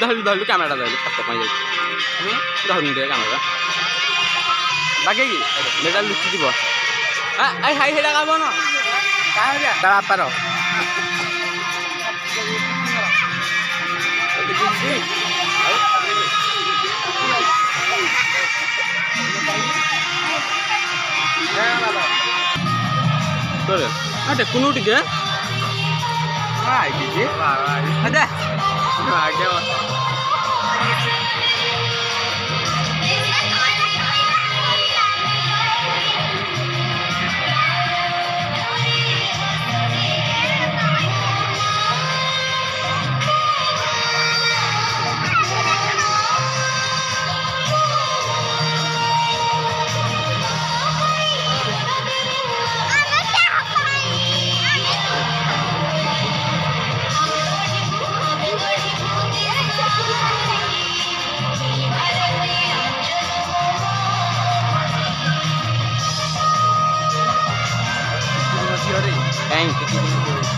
ଧରିଲୁ ଧରିଲୁ କ୍ୟାମେରାଟା ଧରିଲୁ ଫଟୋ ପାଇଁ ଯାଉଛି ଧରୁନି ଟିକେ କ୍ୟାମେରା ବାଗେଇକି ଏଇଟା ଲୁଚିଯିବ ହାଇ ସେଇଟା କାମ ନ ତା ବାପାର ଟେକୁନୁ ଟିକେ ଆଜ୍ଞା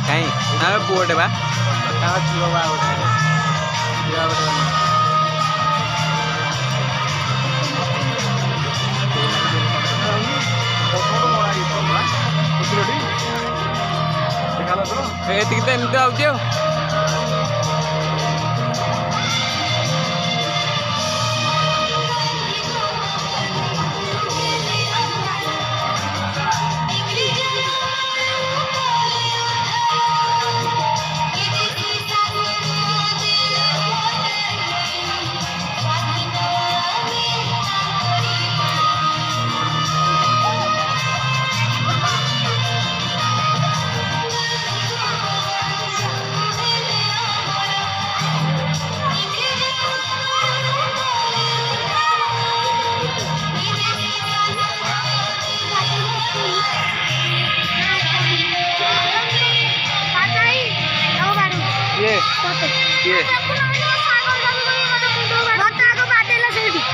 କାଇଁ ପୁଅଟେ ବା ଏତିକି ତ ଏମିତି ଆଉଛି ଆଉ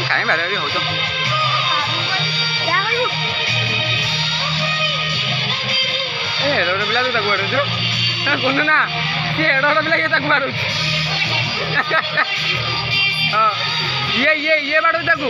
କାହିଁ ବାଡି ହଉଛ ଏଡ ଗୋଟେ ପିଲା ତାକୁ ବାଡୁଛୁ କୁହନ୍ତୁ ନା ସିଏ ଏଡ ଗୋଟେ ପିଲା ଇଏ ତାକୁ ବାଡୁଛି ହଁ ଇଏ ବାଡୁଛି ତାକୁ